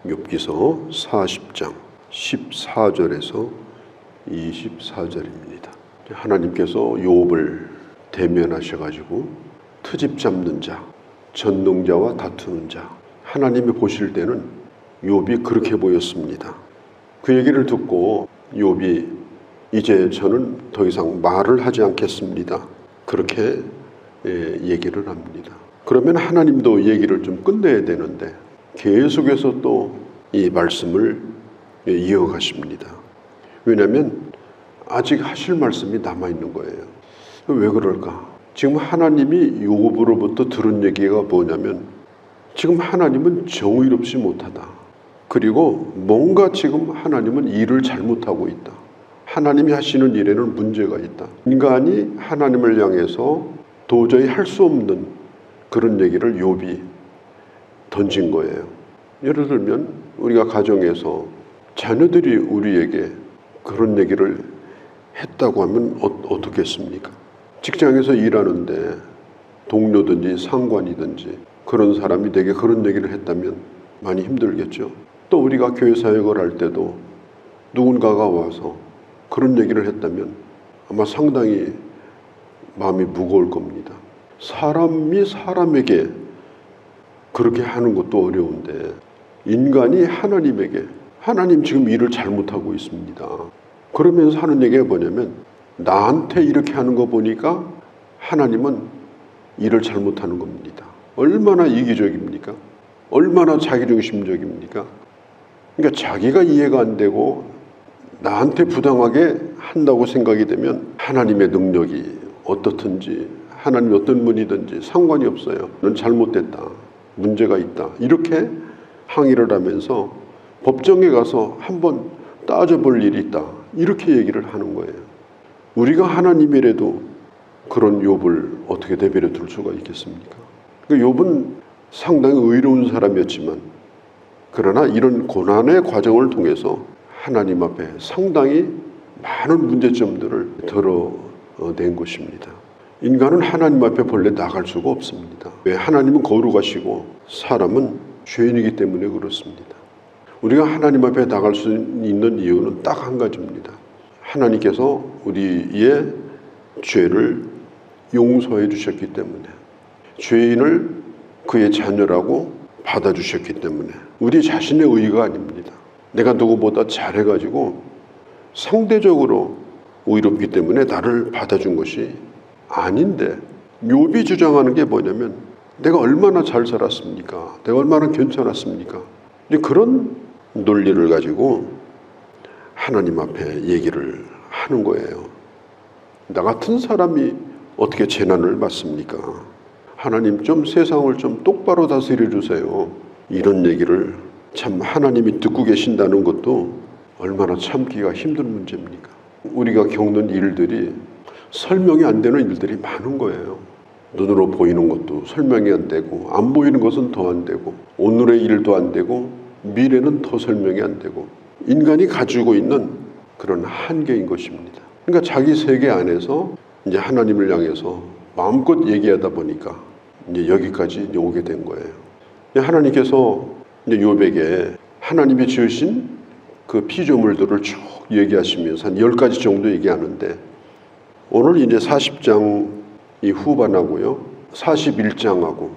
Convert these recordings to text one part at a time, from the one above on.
욥기서 40장 14절에서 24절입니다. 하나님께서 욥을 대면하셔가지고 트집 잡는 자, 전능자와 다투는 자, 하나님이 보실 때는 욥이 그렇게 보였습니다. 그 얘기를 듣고 욥이 이제 저는 더 이상 말을 하지 않겠습니다. 그렇게 얘기를 합니다. 그러면 하나님도 얘기를 좀 끝내야 되는데 계속해서 또 이 말씀을 이어가십니다. 왜냐하면 아직 하실 말씀이 남아있는 거예요. 왜 그럴까? 지금 하나님이 욥으로부터 들은 얘기가 뭐냐면 지금 하나님은 정의롭지 못하다. 그리고 뭔가 지금 하나님은 일을 잘못하고 있다. 하나님이 하시는 일에는 문제가 있다. 인간이 하나님을 향해서 도저히 할 수 없는 그런 얘기를 욥이 던진 거예요. 예를 들면 우리가 가정에서 자녀들이 우리에게 그런 얘기를 했다고 하면 어떻겠습니까? 직장에서 일하는데 동료든지 상관이든지 그런 사람이 내게 그런 얘기를 했다면 많이 힘들겠죠. 또 우리가 교회 사역을 할 때도 누군가가 와서 그런 얘기를 했다면 아마 상당히 마음이 무거울 겁니다. 사람이 사람에게 그렇게 하는 것도 어려운데 인간이 하나님에게 하나님 지금 일을 잘못하고 있습니다. 그러면서 하는 얘기가 뭐냐면 나한테 이렇게 하는 거 보니까 하나님은 일을 잘못하는 겁니다. 얼마나 이기적입니까? 얼마나 자기중심적입니까? 그러니까 자기가 이해가 안 되고 나한테 부당하게 한다고 생각이 되면 하나님의 능력이 어떻든지 하나님이 어떤 분이든지 상관이 없어요. 넌 잘못됐다. 문제가 있다. 이렇게 항의를 하면서 법정에 가서 한번 따져볼 일이 있다. 이렇게 얘기를 하는 거예요. 우리가 하나님이라도 그런 욥을 어떻게 내버려 둘 수가 있겠습니까? 욥은 상당히 의로운 사람이었지만 그러나 이런 고난의 과정을 통해서 하나님 앞에 상당히 많은 문제점들을 드러낸 것입니다. 인간은 하나님 앞에 본래 나갈 수가 없습니다. 왜? 하나님은 거룩하시고 사람은 죄인이기 때문에 그렇습니다. 우리가 하나님 앞에 나갈 수 있는 이유는 딱 한 가지입니다. 하나님께서 우리의 죄를 용서해 주셨기 때문에 죄인을 그의 자녀라고 받아주셨기 때문에 우리 자신의 의의가 아닙니다. 내가 누구보다 잘해가지고 상대적으로 의롭기 때문에 나를 받아준 것이 아닌데 욥이 주장하는 게 뭐냐면 내가 얼마나 잘 살았습니까? 내가 얼마나 괜찮았습니까? 그런 논리를 가지고 하나님 앞에 얘기를 하는 거예요. 나 같은 사람이 어떻게 재난을 받습니까? 하나님 좀 세상을 좀 똑바로 다스려 주세요. 이런 얘기를 참 하나님이 듣고 계신다는 것도 얼마나 참기가 힘든 문제입니까? 우리가 겪는 일들이 설명이 안 되는 일들이 많은 거예요. 눈으로 보이는 것도 설명이 안 되고 안 보이는 것은 더 안 되고 오늘의 일도 안 되고 미래는 더 설명이 안 되고 인간이 가지고 있는 그런 한계인 것입니다. 그러니까 자기 세계 안에서 이제 하나님을 향해서 마음껏 얘기하다 보니까 이제 여기까지 이제 오게 된 거예요. 하나님께서 이제 욥에게 하나님이 지으신 그 피조물들을 쭉 얘기하시면서 한 10가지 정도 얘기하는데 오늘 이제 40장 이 후반하고요 41장하고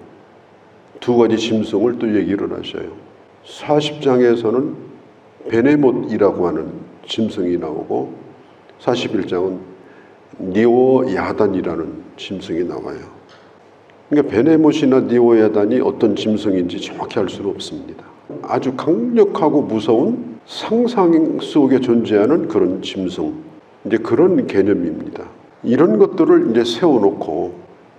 두 가지 짐승을 또 얘기를 하셔요. 40장에서는 베네못이라고 하는 짐승이 나오고 41장은 니오야단이라는 짐승이 나와요. 그러니까 베네못이나 니오야단이 어떤 짐승인지 정확히 알 수는 없습니다. 아주 강력하고 무서운 상상 속에 존재하는 그런 짐승, 이제 그런 개념입니다. 이런 것들을 이제 세워놓고,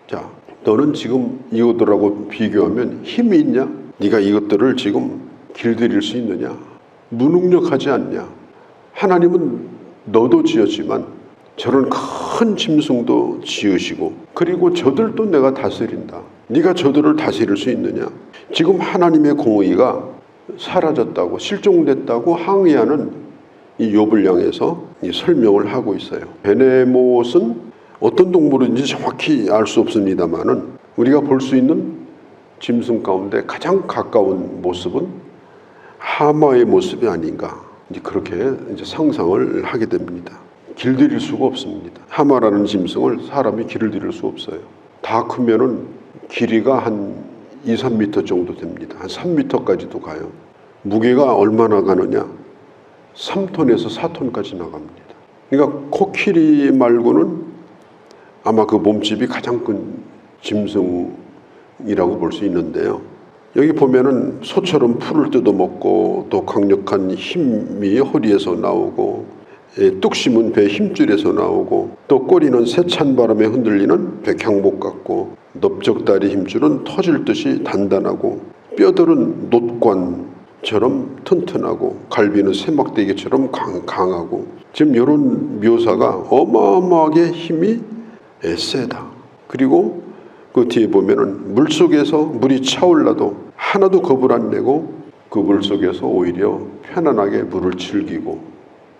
자, 너는 지금 이것들하고 비교하면 힘이 있냐? 네가 이것들을 지금 길들일 수 있느냐? 무능력하지 않냐? 하나님은 너도 지었지만 저런 큰 짐승도 지으시고 그리고 저들도 내가 다스린다. 네가 저들을 다스릴 수 있느냐? 지금 하나님의 공의가 사라졌다고 실종됐다고 항의하는 이 욥을 향해서 이 설명을 하고 있어요. 베네못은 어떤 동물인지 정확히 알 수 없습니다만은 우리가 볼 수 있는 짐승 가운데 가장 가까운 모습은 하마의 모습이 아닌가, 이제 그렇게 이제 상상을 하게 됩니다. 길들일 수가 없습니다. 하마라는 짐승을 사람이 길을 들일 수 없어요. 다 크면은 길이가 한 2, 3m 정도 됩니다. 한 3m까지도 가요. 무게가 얼마나 가느냐? 3톤에서 4톤까지 나갑니다. 그러니까 코끼리 말고는 아마 그 몸집이 가장 큰 짐승이라고 볼 수 있는데요. 여기 보면은 소처럼 풀을 뜯어먹고 또 강력한 힘이 허리에서 나오고 뚝 심은 배 힘줄에서 나오고 또 꼬리는 세찬 바람에 흔들리는 백향목 같고 넓적다리 힘줄은 터질 듯이 단단하고 뼈들은 놋관처럼 튼튼하고 갈비는 새막대기처럼 강하고 지금 이런 묘사가 어마어마하게 힘이 세다. 그리고 그 뒤에 보면은 물속에서 물이 차올라도 하나도 겁을 안 내고 그 물속에서 오히려 편안하게 물을 즐기고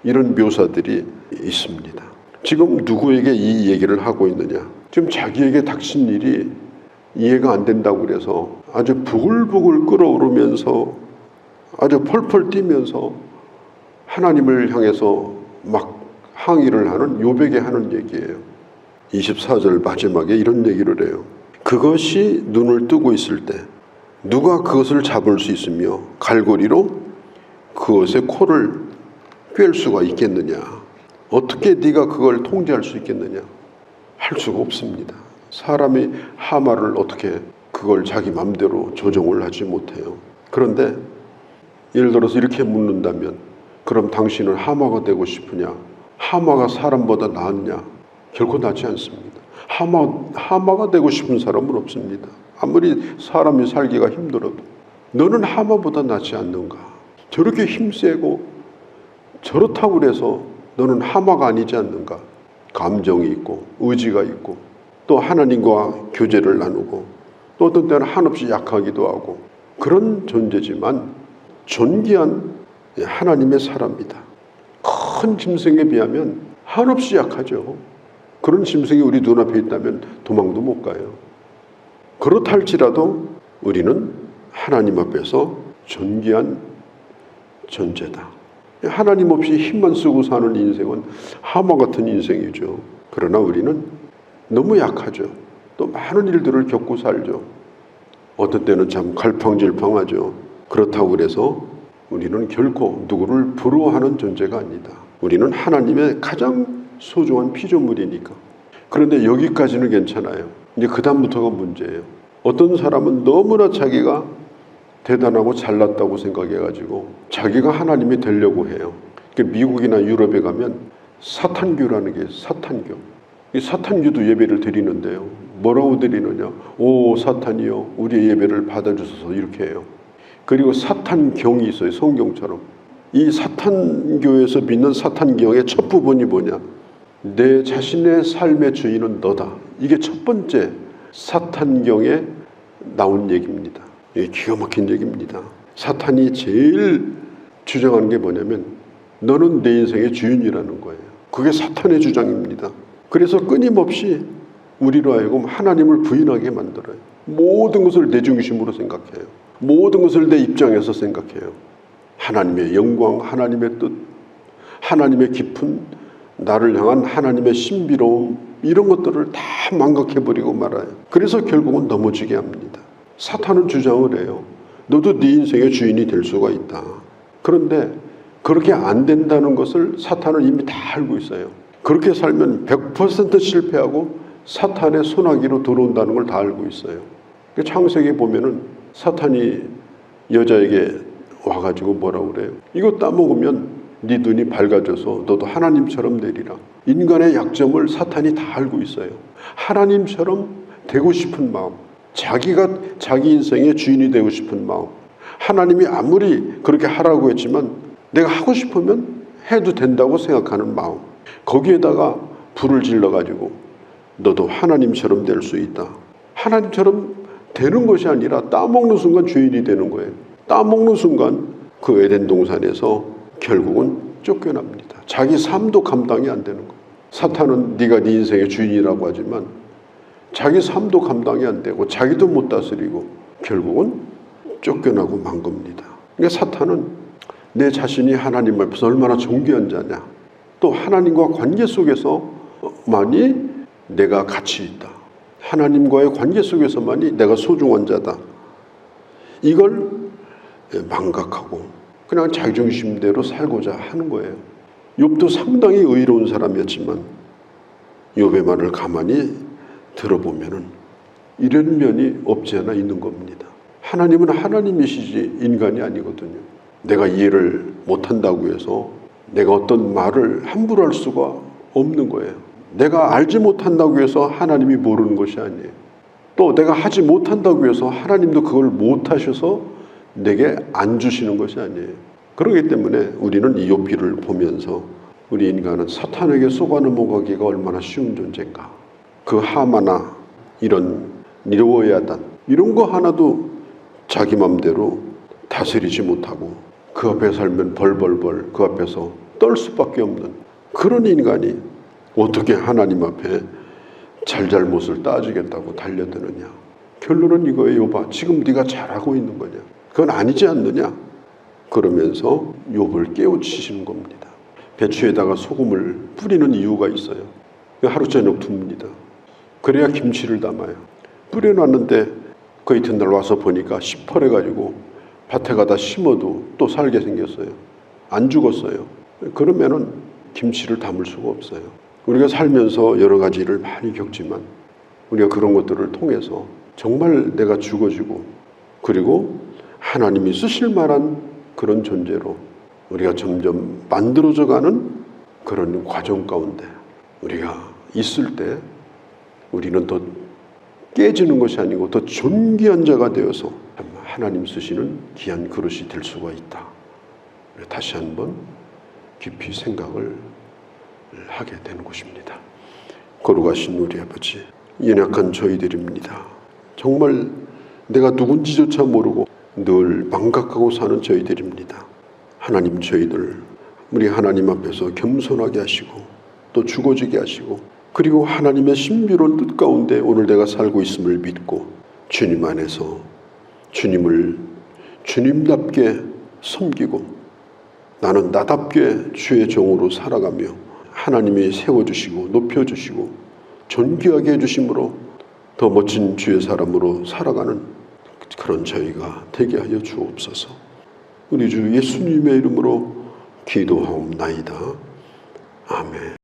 이런 묘사들이 있습니다. 지금 누구에게 이 얘기를 하고 있느냐? 지금 자기에게 닥친 일이 이해가 안 된다고 그래서 아주 부글부글 끓어오르면서 아주 펄펄 뛰면서 하나님을 향해서 막 항의를 하는 욥에게 하는 얘기예요. 24절 마지막에 이런 얘기를 해요. 그것이 눈을 뜨고 있을 때 누가 그것을 잡을 수 있으며 갈고리로 그것의 코를 꿰을 수가 있겠느냐? 어떻게 네가 그걸 통제할 수 있겠느냐? 할 수가 없습니다. 사람이 하마를 어떻게 그걸 자기 맘대로 조정을 하지 못해요. 그런데 예를 들어서 이렇게 묻는다면 그럼 당신은 하마가 되고 싶으냐? 하마가 사람보다 낫냐? 결코 낫지 않습니다. 하마가 되고 싶은 사람은 없습니다. 아무리 사람이 살기가 힘들어도 너는 하마보다 낫지 않는가? 저렇게 힘세고 저렇다고 그래서 너는 하마가 아니지 않는가? 감정이 있고 의지가 있고 또 하나님과 교제를 나누고 또 어떤 때는 한없이 약하기도 하고 그런 존재지만 존귀한 하나님의 사람이다. 큰 짐승에 비하면 한없이 약하죠. 그런 짐승이 우리 눈앞에 있다면 도망도 못 가요. 그렇다 할지라도 우리는 하나님 앞에서 존귀한 존재다. 하나님 없이 힘만 쓰고 사는 인생은 하마 같은 인생이죠. 그러나 우리는 너무 약하죠. 또 많은 일들을 겪고 살죠. 어떤 때는 참 갈팡질팡하죠. 그렇다고 그래서 우리는 결코 누구를 부러워하는 존재가 아니다. 우리는 하나님의 가장 소중한 피조물이니까. 그런데 여기까지는 괜찮아요. 이제 그 다음부터가 문제예요. 어떤 사람은 너무나 자기가 대단하고 잘났다고 생각해가지고 자기가 하나님이 되려고 해요. 미국이나 유럽에 가면 사탄교라는 게 사탄교. 이 사탄교도 예배를 드리는데요. 뭐라고 드리느냐? 오 사탄이여 우리의 예배를 받아주소서 이렇게 해요. 그리고 사탄경이 있어요. 성경처럼. 이 사탄교에서 믿는 사탄경의 첫 부분이 뭐냐? 내 자신의 삶의 주인은 너다. 이게 첫 번째 사탄경에 나온 얘기입니다. 이게 기가 막힌 얘기입니다. 사탄이 제일 주장하는 게 뭐냐면 너는 내 인생의 주인이라는 거예요. 그게 사탄의 주장입니다. 그래서 끊임없이 우리로 하여금 하나님을 부인하게 만들어요. 모든 것을 내 중심으로 생각해요. 모든 것을 내 입장에서 생각해요. 하나님의 영광, 하나님의 뜻, 하나님의 깊은 나를 향한 하나님의 신비로움 이런 것들을 다 망각해버리고 말아요. 그래서 결국은 넘어지게 합니다. 사탄은 주장을 해요. 너도 네 인생의 주인이 될 수가 있다. 그런데 그렇게 안 된다는 것을 사탄은 이미 다 알고 있어요. 그렇게 살면 100% 실패하고 사탄의 손아귀로 들어온다는 걸 다 알고 있어요. 창세기에 보면은 사탄이 여자에게 와가지고 뭐라고 그래요? 이거 따먹으면 네 눈이 밝아져서 너도 하나님처럼 되리라. 인간의 약점을 사탄이 다 알고 있어요. 하나님처럼 되고 싶은 마음, 자기가 자기 인생의 주인이 되고 싶은 마음, 하나님이 아무리 그렇게 하라고 했지만 내가 하고 싶으면 해도 된다고 생각하는 마음, 거기에다가 불을 질러가지고 너도 하나님처럼 될 수 있다. 하나님처럼 되는 것이 아니라 따먹는 순간 주인이 되는 거예요. 따먹는 순간 그 에덴 동산에서 결국은 쫓겨납니다. 자기 삶도 감당이 안 되는 거예요. 사탄은 네가 네 인생의 주인이라고 하지만 자기 삶도 감당이 안 되고 자기도 못 다스리고 결국은 쫓겨나고 만 겁니다. 그러니까 사탄은 내 자신이 하나님 앞에서 얼마나 존귀한 자냐, 또 하나님과 관계 속에서만이 내가 가치 있다, 하나님과의 관계 속에서만이 내가 소중한 자다, 이걸 망각하고 그냥 자기중심대로 살고자 하는 거예요. 욥도 상당히 의로운 사람이었지만 욥의 말을 가만히 들어보면은 이런 면이 없지 않아 있는 겁니다. 하나님은 하나님이시지 인간이 아니거든요. 내가 이해를 못한다고 해서 내가 어떤 말을 함부로 할 수가 없는 거예요. 내가 알지 못한다고 해서 하나님이 모르는 것이 아니에요. 또 내가 하지 못한다고 해서 하나님도 그걸 못하셔서 내게 안 주시는 것이 아니에요. 그렇기 때문에 우리는 이 욥기를 보면서 우리 인간은 사탄에게 속아 넘어가기가 얼마나 쉬운 존재인가. 그 하마나 이런 니르워야단 이런 거 하나도 자기 맘대로 다스리지 못하고 그 앞에 살면 벌벌벌 그 앞에서 떨 수밖에 없는 그런 인간이 어떻게 하나님 앞에 잘잘못을 따지겠다고 달려드느냐. 결론은 이거예요. 욥아, 지금 네가 잘하고 있는 거냐? 그건 아니지 않느냐? 그러면서 욥을 깨우치시는 겁니다. 배추에다가 소금을 뿌리는 이유가 있어요. 하루 저녁 둡니다. 그래야 김치를 담아요. 뿌려놨는데 그 이튿날 와서 보니까 시퍼래가지고 밭에 가다 심어도 또 살게 생겼어요. 안 죽었어요. 그러면은 김치를 담을 수가 없어요. 우리가 살면서 여러 가지를 많이 겪지만 우리가 그런 것들을 통해서 정말 내가 죽어지고 그리고 하나님이 쓰실 만한 그런 존재로 우리가 점점 만들어져가는 그런 과정 가운데 우리가 있을 때 우리는 더 깨지는 것이 아니고 더 존귀한 자가 되어서 하나님 쓰시는 귀한 그릇이 될 수가 있다. 다시 한번 깊이 생각을 하게 되는 것입니다. 거룩하신 우리 아버지, 연약한 저희들입니다. 정말 내가 누군지조차 모르고 늘 망각하고 사는 저희들입니다. 하나님, 저희들 우리 하나님 앞에서 겸손하게 하시고 또 죽어지게 하시고 그리고 하나님의 신비로운 뜻 가운데 오늘 내가 살고 있음을 믿고 주님 안에서 주님을 주님답게 섬기고 나는 나답게 주의 종으로 살아가며 하나님이 세워주시고 높여주시고 존귀하게 해주심으로 더 멋진 주의 사람으로 살아가는 그런 저희가 되게 하여 주옵소서. 우리 주 예수님의 이름으로 기도하옵나이다. 아멘.